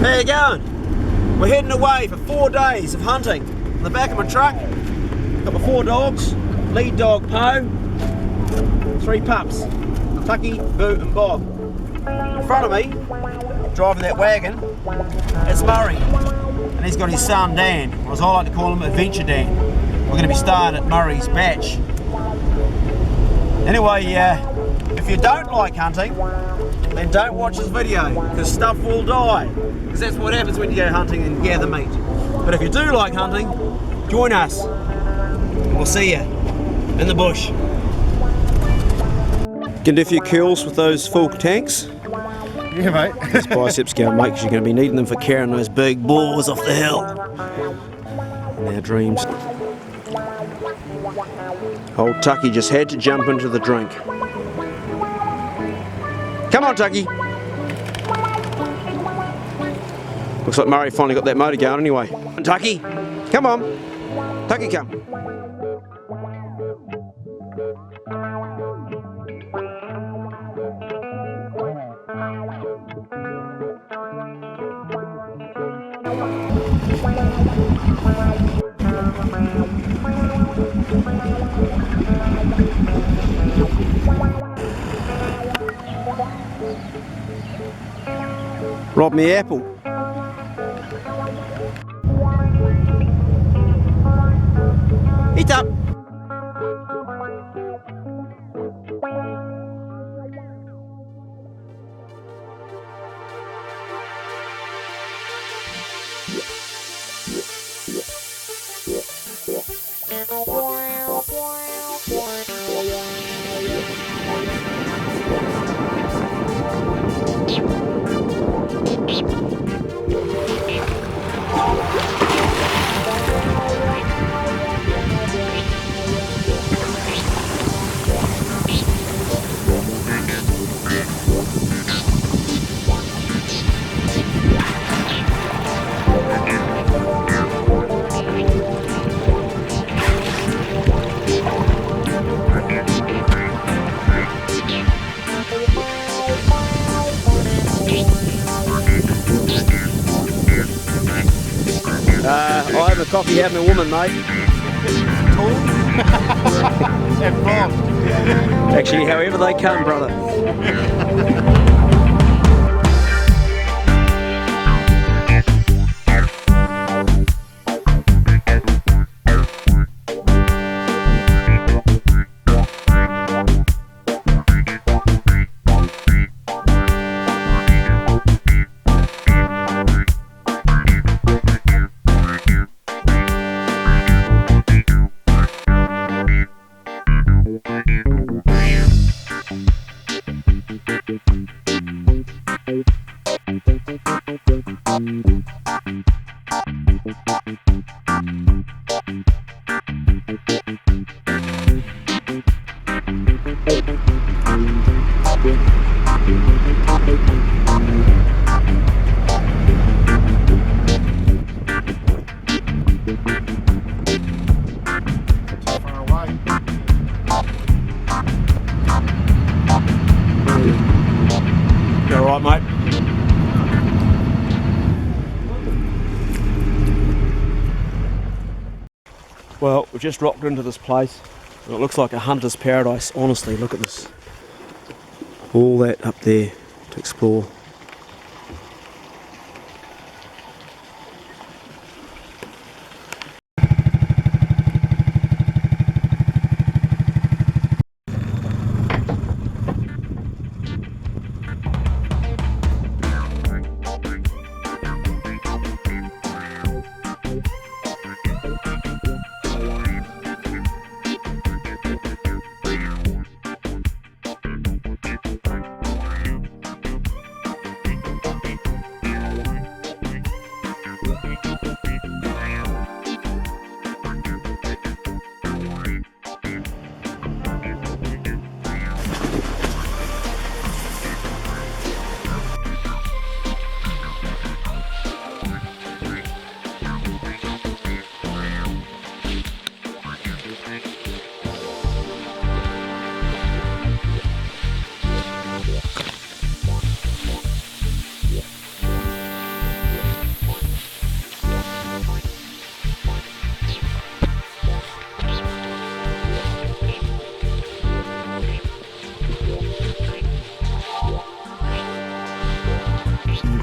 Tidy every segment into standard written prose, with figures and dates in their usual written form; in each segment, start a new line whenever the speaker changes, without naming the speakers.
How you going? We're heading away for 4 days of hunting. In the back of my truck, got my 4 dogs, lead dog Poe, 3 pups, Tucky, Boo and Bob. In front of me, driving that wagon, it's Murray, and he's got his son Dan, or as I like to call him, Adventure Dan. We're going to be staying at Murray's Batch. Anyway, if you don't like hunting, then don't watch this video, because stuff will die. Because that's what happens when you go hunting and gather meat. But if you do like hunting, join us. And we'll see you in the bush. Can do a few curls with those full tanks.
Yeah, mate.
These biceps going, mate, because you're going to be needing them for carrying those big boars off the hill. In our dreams. Old Tucky just had to jump into the drink. Come on, Tucky. Looks like Murray finally got that motor going anyway. Tucky, come on. Tucky, come. Rob me apple. Eat up. I have a coffee having a woman, mate.
And Bob.
Actually, however they come, brother. You all right, mate? Well, we've just rocked into this place. It looks like a hunter's paradise. Honestly, look at this. All that up there to explore.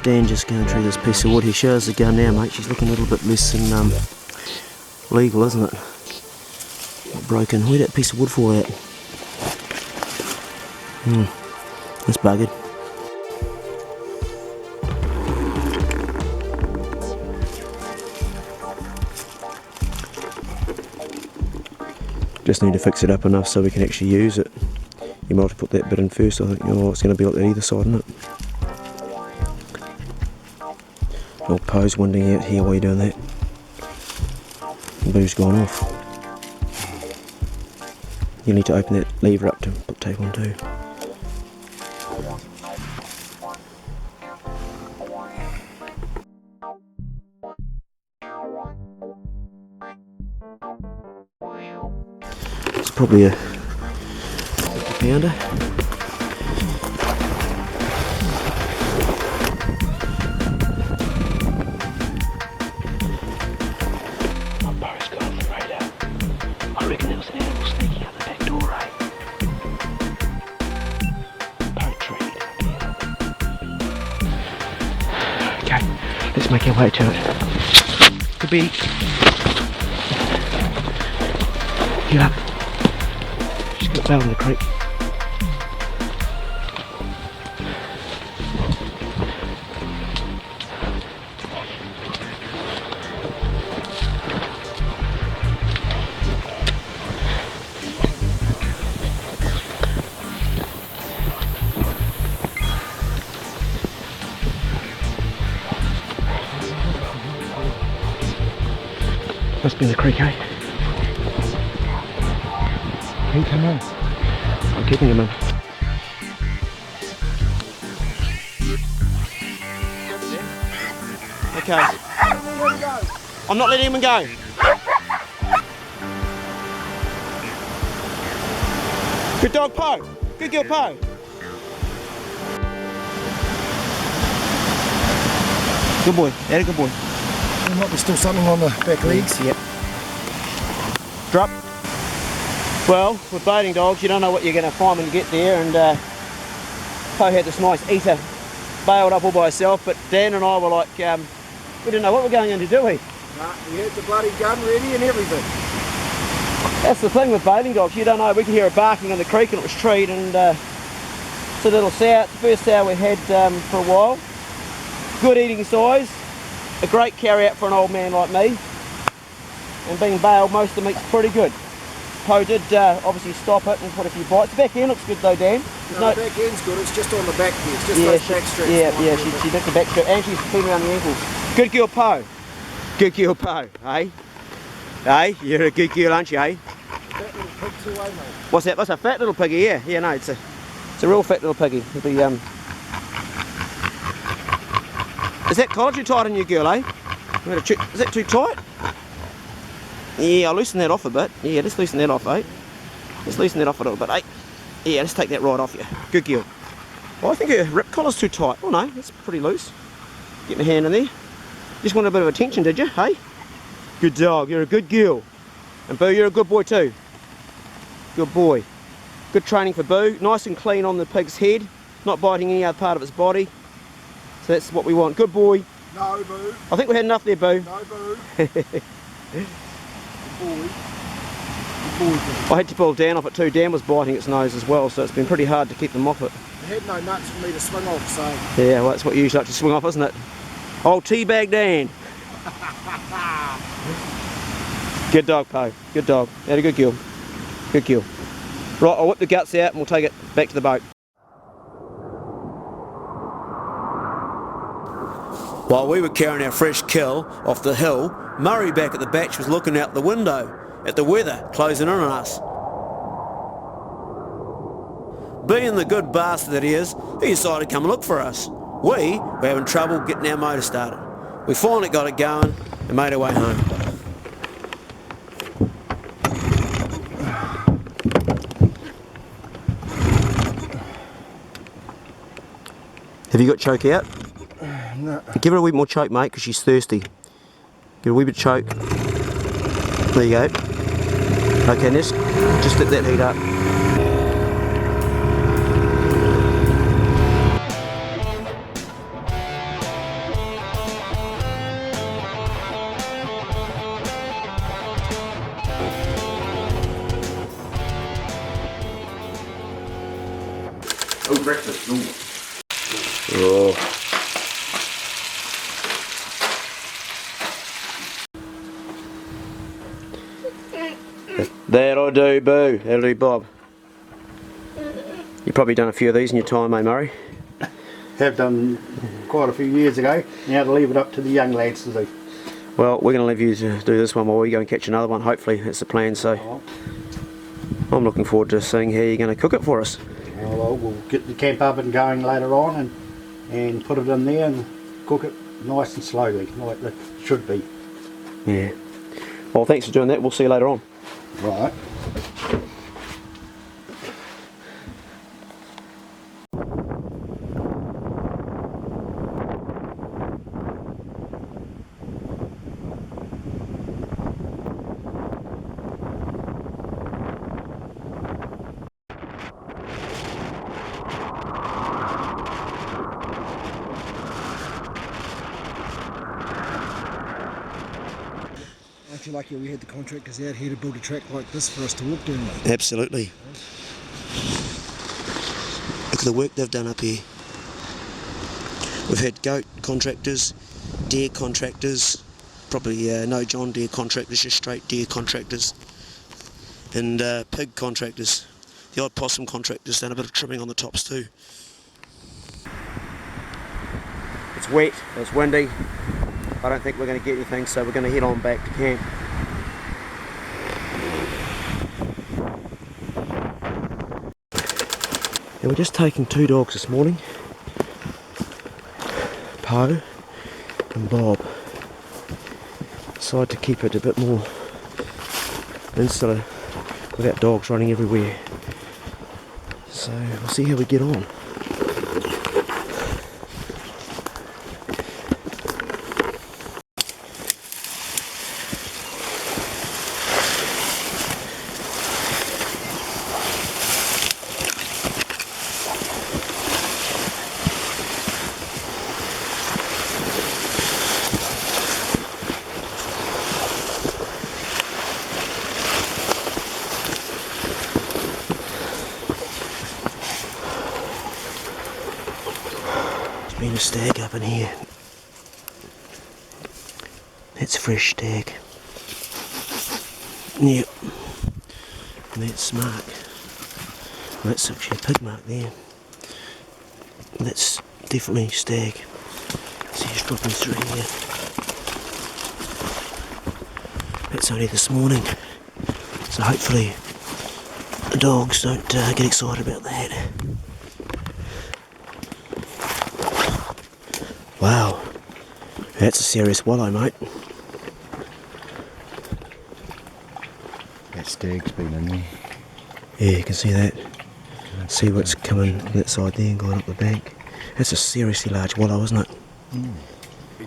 Dan just going through this piece of wood. He shows the gun now, mate. She's looking a little bit less than legal, isn't it? Broken. Where'd that piece of wood fall out? That's buggered. Just need to fix it up enough so we can actually use it. You might have to put that bit in first. I think it's going to be like that either side, isn't it? Old Poe's winding out here while you're doing that. The boo's gone off. You need to open that lever up to put tape on too. It's probably a 50-pounder. I reckon there was an animal sneaking out the back door, eh? Poetry. Okay, let's make our way to it. Could be. Get up. Just got down in the creek. Must be in the creek, eh?
He come in.
I'm keeping him in. Okay. I'm not letting him go. Good dog, Poe. Good girl, Poe. Good boy. That a good boy.
There might be still something on the back legs.
Yep. Drop. Well, with baiting dogs, you don't know what you're going to find when you get there, and Poe had this nice eater bailed up all by herself, but Dan and I were like, we didn't know what we're going in to do, we?
Nah, he had the bloody gun ready and everything.
That's the thing with baiting dogs, you don't know. We could hear it barking in the creek and it was treed, and it's a little sow, it's the first sow we had for a while. Good eating size, a great carry out for an old man like me, and being bailed, most of the meat's pretty good. Poe did obviously stop it and put a few bites. The back end looks good though, Dan.
No, the back end's good, it's just on the back here, it's just
yeah,
those back straps.
Yeah, she did the back strap, and she's feeling around the ankles. Good girl, Poe. Good girl, Poe, eh? Hey, you're a good girl, aren't you, eh?
Fat little pig too, eh, mate?
What's that? What's a fat little piggy? Yeah, yeah, no, it's a real fat little piggy. It'll be Is that collar too tight on you, girl, eh? Is that too tight? Yeah, I'll loosen that off a bit. Yeah, let's loosen that off, eh? Let's loosen that off a little bit, eh? Yeah, let's take that right off you. Good girl. Well, I think her rip collar's too tight. Oh no, that's pretty loose. Get my hand in there. Just wanted a bit of attention, did you, hey? Good dog, you're a good girl. And Boo, you're a good boy too. Good boy. Good training for Boo. Nice and clean on the pig's head. Not biting any other part of its body. So that's what we want. Good boy.
No, Boo.
I think we had enough there, Boo.
No, Boo. Good boy. Good boy, Boo.
I had to pull Dan off it too. Dan was biting its nose as well, so it's been pretty hard to keep them off it.
It had no nuts for me to swing off, so...
Yeah, well, that's what you usually like to swing off, isn't it? Old teabag Dan. Good dog, Poe. Good dog. Had a good girl. Good girl. Right, I'll whip the guts out and we'll take it back to the boat. While we were carrying our fresh kill off the hill, Murray back at the batch was looking out the window at the weather closing in on us. Being the good bastard that he is, he decided to come and look for us. We were having trouble getting our motor started. We finally got it going and made our way home. Have you got choke out?
No.
Give her a wee more choke, mate, because she's thirsty. Give her a wee bit of choke. There you go. Okay, just let that heat up. breakfast. Oh. That'll do, Boo. That'll do, Bob. You've probably done a few of these in your time, eh, Murray?
Have done quite a few years ago. Now to leave it up to the young lads to do.
Well, we're going to leave you to do this one while we go and catch another one. Hopefully, that's the plan. So, I'm looking forward to seeing how you're going to cook it for us.
Well, we'll get the camp oven going later on and put it in there and cook it nice and slowly, like it should be.
Yeah. Well, thanks for doing that. We'll see you later on.
Right. Aren't you lucky we had the contractors out here to build a track like this for us to walk down?
Absolutely. Look at the work they've done up here. We've had goat contractors, deer contractors, probably no John Deere contractors, just straight deer contractors, and pig contractors. The odd possum contractors done a bit of trimming on the tops too. It's wet, it's windy. I don't think we're going to get anything, so we're going to head on back to camp. And we're just taking 2 dogs this morning, Poe and Bob. Decided to keep it a bit more insular without dogs running everywhere. So we'll see how we get on. Been a stag up in here. That's fresh stag. Yep. And that's mark. Well, that's actually a pig mark there. That's definitely stag. See, he's dropping through here. That's only this morning. So hopefully the dogs don't get excited about that. Wow, that's a serious wallow, mate.
That stag's been in there.
Yeah, you can see that. See what's coming from that side there and going up the bank. That's a seriously large wallow, isn't it? Mm.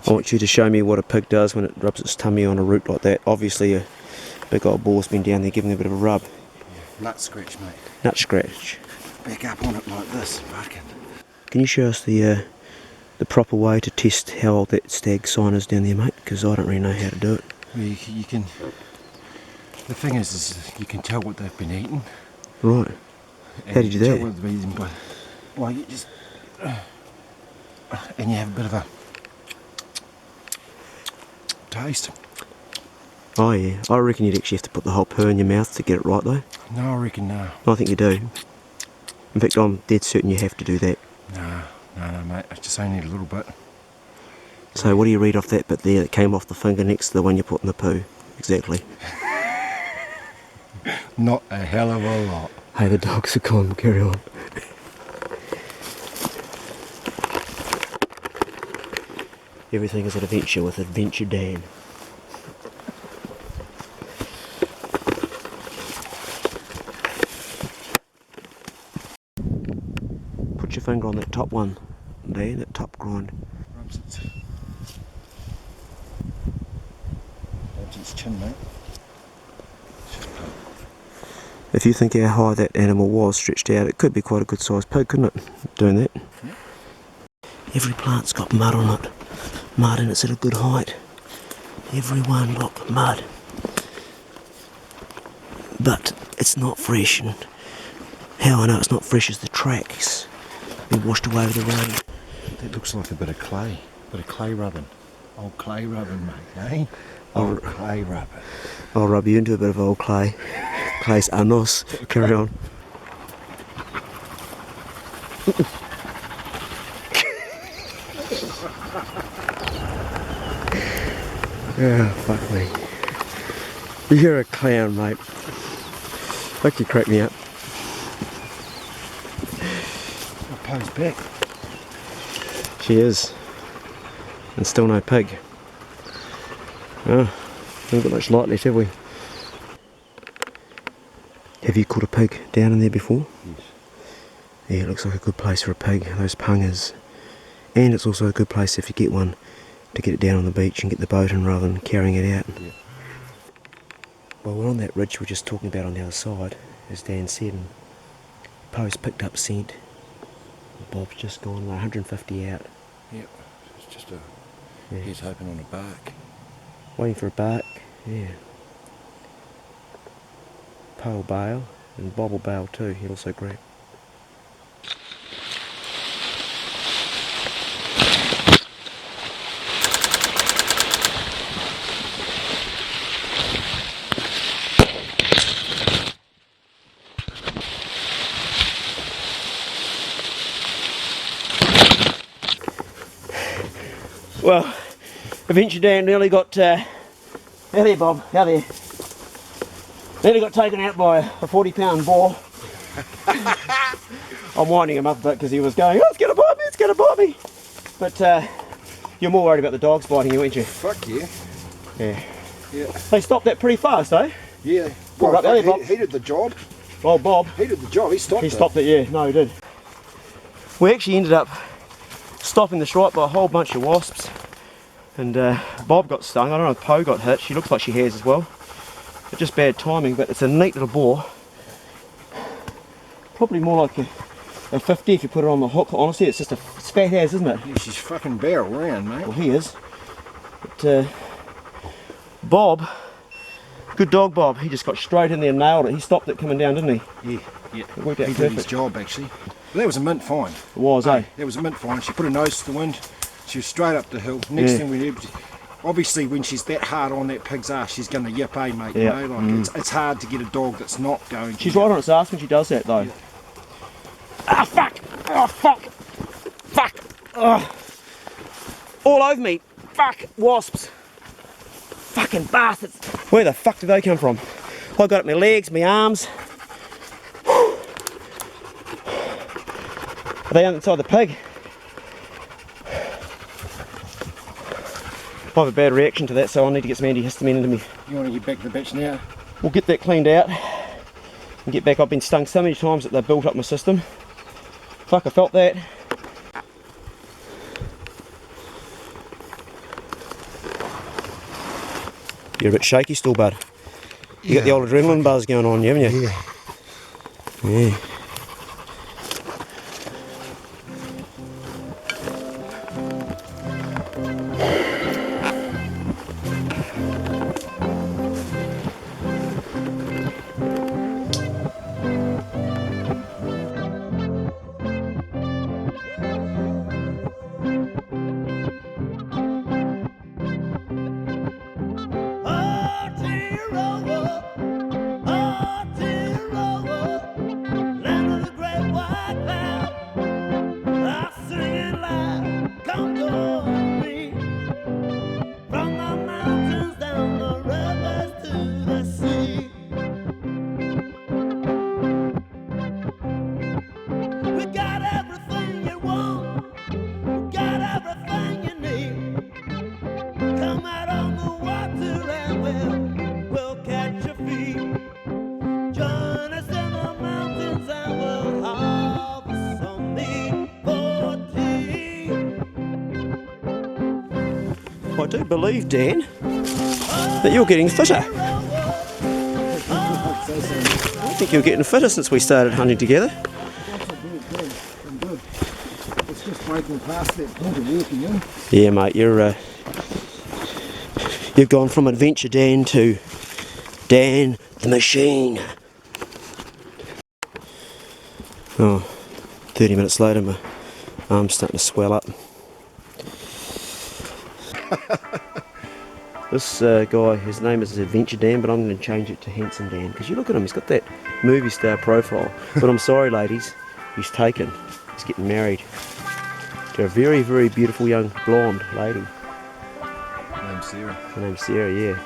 I want you to show me what a pig does when it rubs its tummy on a root like that. Obviously a big old boar's been down there giving it a bit of a rub.
Yeah, nut scratch, mate.
Nut scratch.
Back up on it like this, fucking.
Can you show us the proper way to test how old that stag sign is down there, mate? Because I don't really know how to do it.
Well, you can. The thing is you can tell what they've been eating.
Right. How do you do that?
Tell what they've been eating by, well, you just and you have a bit of a taste.
Oh yeah, I reckon you'd actually have to put the whole poo in your mouth to get it right though.
No, I reckon no.
I think you do. In fact, I'm dead certain you have to do that.
No, mate. I just only need a little bit.
So what do you read off that bit there that came off the finger next to the one you put in the poo? Exactly.
Not a hell of a lot.
Hey, the dogs are gone. Carry on. Everything is an adventure with Adventure Dan. Put your finger on that top one, Dan, that top grind.
Rubs its chin, mate.
If you think how high that animal was stretched out, it could be quite a good sized pig, couldn't it? Doing that.
Yeah.
Every plant's got mud on it. Mud, and it's at a good height. Every one, look, mud. But it's not fresh, and how I know it's not fresh is the tracks. been washed away with the rain.
That looks like a bit of clay rubbing. Old clay rubbing, mate, eh? Old clay rubbing.
I'll rub you into a bit of old clay. Clay's anos. Carry on. Yeah, fuck me. You're a clown, mate. Fuck, you crack me up.
Po's back.
She is. And still no pig. Oh, haven't got much light left, have we? Have you caught a pig down in there before?
Yes.
Yeah, it looks like a good place for a pig, those pungas. And it's also a good place if you get one to get it down on the beach and get the boat in rather than carrying it out.
Yeah.
Well, we're on that ridge we're just talking about on the other side, as Dan said, and Po's picked up scent. Bob's just gone 150 out.
Yep. It's just a he's hoping on a bark.
Waiting for a bark, yeah. Po will bail, and Bob will bail too, he'll also grab. Well, Adventure Dan nearly got, out there Bob, out there. Nearly got taken out by a 40-pound boar. I'm winding him up a bit because he was going, oh, it's going to bite me, it's going to bite me. But you're more worried about the dogs biting you, aren't you?
Fuck yeah.
Yeah.
Yeah.
They stopped that pretty fast, eh?
Yeah.
Well, up there, Bob.
He did the job.
Oh, Bob.
He did the job. He stopped it.
He stopped it, yeah. No, he did. We actually ended up stopping the strike by a whole bunch of wasps. And Bob got stung. I don't know if Po got hit. She looks like she has as well. But just bad timing, but it's a neat little boar. Probably more like a 50 if you put it on the hook. Honestly, it's just it's fat as, isn't it?
Yeah, she's fucking barrel round, mate.
Well, he is. But Bob, good dog Bob, he just got straight in there and nailed it. He stopped it coming down, didn't he?
Yeah, yeah.
It worked out
he
perfect.
did his job, actually. But that was a mint find.
It was, eh?
That was a mint find. She put her nose to the wind. She was straight up the hill. Next thing we knew, obviously when she's that hard on that pig's ass, she's going to yip, eh, mate?
Yeah.
You know, like it's hard to get a dog that's not going to.
She's right on its ass when she does that, though.
Yeah.
Ah, fuck! Oh, fuck! Fuck! Oh. All over me! Fuck! Wasps! Fucking bastards! Where the fuck did they come from? I got it my legs, my arms. Are they inside the pig? I have a bad reaction to that, so I need to get some antihistamine into me.
You want to get back to the bitch now?
We'll get that cleaned out and get back. I've been stung so many times that they've built up my system. Fuck, I felt that. You're a bit shaky still, bud. You got the old adrenaline buzz going on, haven't you?
Yeah.
Yeah. I do believe, Dan, that you're getting fitter. I think you're getting fitter since we started hunting together.
It's just breaking past that point of walking in.
Yeah, mate, you've gone from Adventure Dan to Dan the Machine. Oh, 30 minutes later, my Arm's starting to swell up. This guy, his name is Adventure Dan, but I'm going to change it to Handsome Dan, because you look at him, he's got that movie star profile. But I'm sorry ladies, he's taken. He's getting married to a very, very beautiful young blonde lady.
Her name's Sarah.
Her name's Sarah, yeah.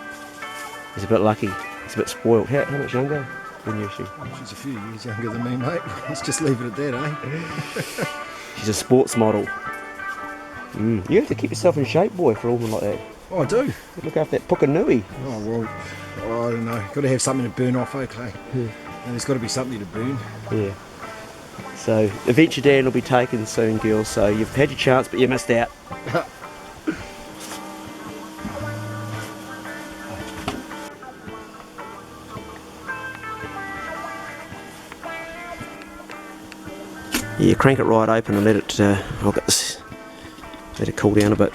He's a bit lucky, he's a bit spoiled. How much younger than you is she?
She's a few years younger than me, mate. Let's just leave it at that, eh?
She's a sports model. You have to keep yourself in shape, boy, for a woman like that.
Oh, I do.
Look after that pukanui.
Oh, well, I don't know. Got to have something to burn off, okay?
Yeah.
And there's got to be something to burn.
Yeah. So, Adventure Dan will be taken soon, girls, so you've had your chance, but you missed out. Yeah, crank it right open and let it, I'll get this, let it cool down a bit.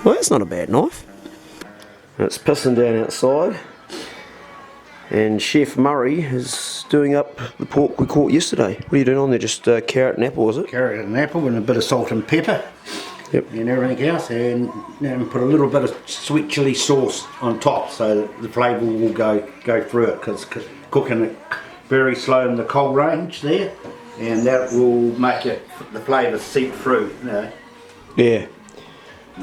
Well, that's not a bad knife. And it's pissing down outside. And Chef Murray is doing up the pork we caught yesterday. What are you doing on there? Just carrot and apple, is it?
Carrot and apple and a bit of salt and pepper.
Yep.
And everything else, and put a little bit of sweet chilli sauce on top so that the flavour will go through it, because cooking it very slow in the coal range there, and that will make it, the flavour seep through, you know.
Yeah.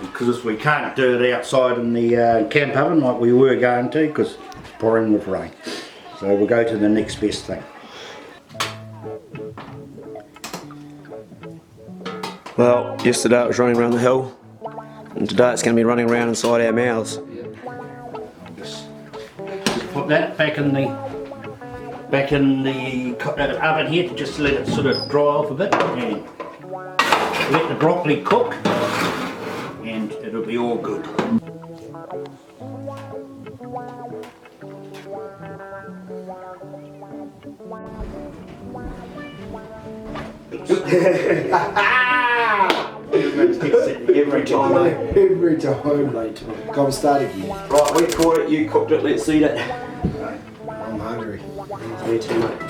Because we can't do it outside in the camp oven like we were going to, because it's pouring with rain. So we'll go to the next best thing.
Well, yesterday it was running around the hill, and today it's going to be running around inside our mouths.
Just put that back in the oven here to just let it sort of dry off a bit, and let the broccoli cook, and it'll be all good.
Every time, mate.
Every time. Come start again.
Right, we caught it, you cooked it, let's eat it.
I'm hungry.
Me too, mate.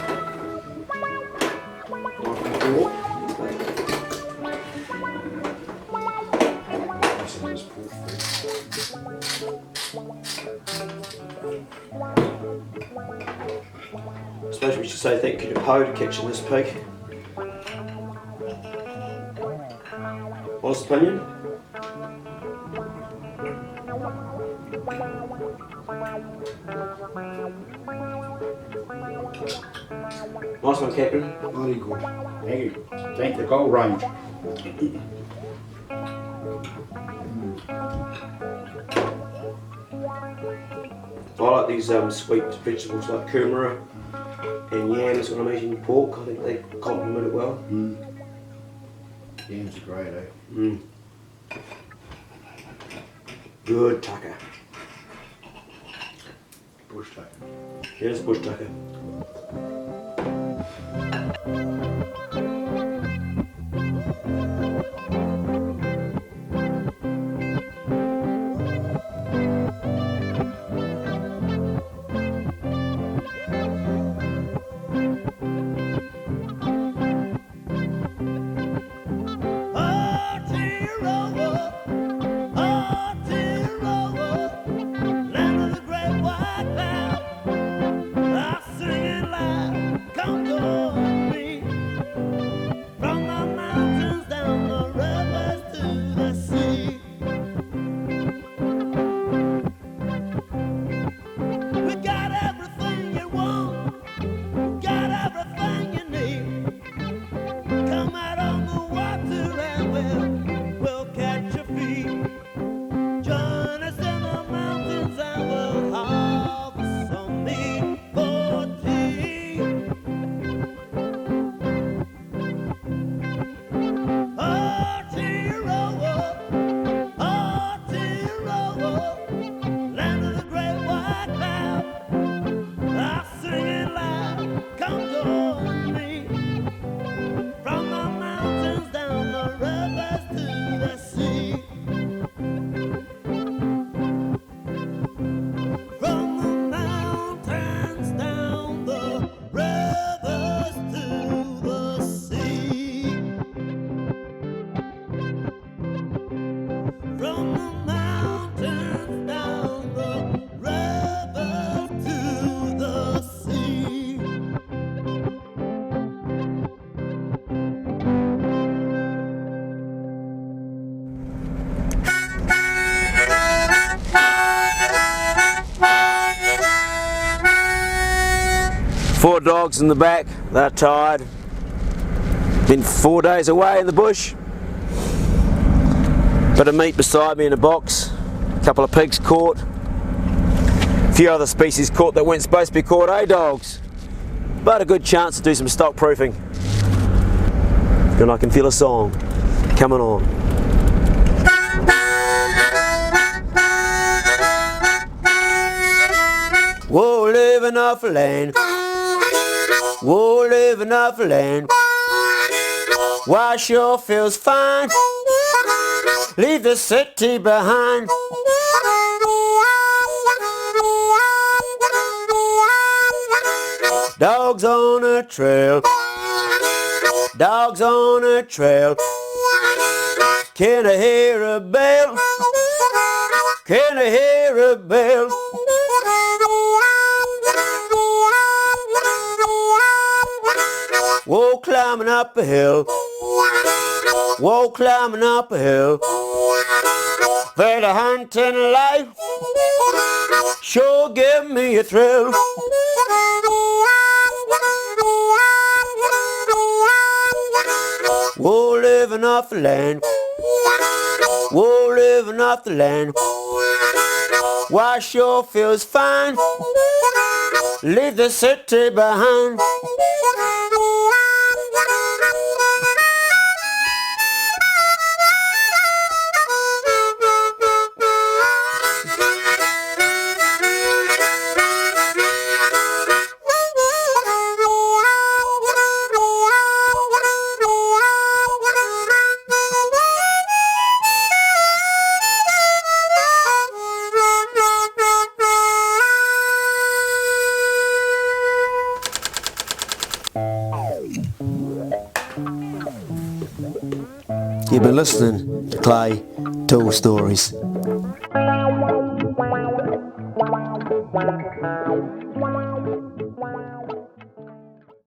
I suppose we should say thank you to Poe to catching this pig. Honest opinion? Nice one, Captain.
Very good.
Thank you. Thank the coal range.
I like these sweet vegetables like kumara and yams when I'm eating pork. I think they complement it well.
Yams are great, eh?
Good tucker.
Bush tucker.
Here's bush tucker.
from the mountains down the river to the sea.
4 dogs in the back, they're tired. Been 4 days away in the bush. Bit of meat beside me in a box. A couple of pigs caught. A few other species caught that weren't supposed to be caught, eh dogs? But a good chance to do some stock proofing. And I can feel a song coming on. Whoa, living off the land. Whoa, living off the land. Why sure feels fine. Leave the city behind. Dogs on a trail. Dogs on a trail. Can I hear a bell? Can I hear a bell? Whoa, climbing up a hill. Whoa, climbing up a hill. For the hunting life sure give me a thrill. Whoa, living off the land. Whoa, living off the land. Why sure feels fine. Leave the city behind. You've been listening to Clay Tall Stories.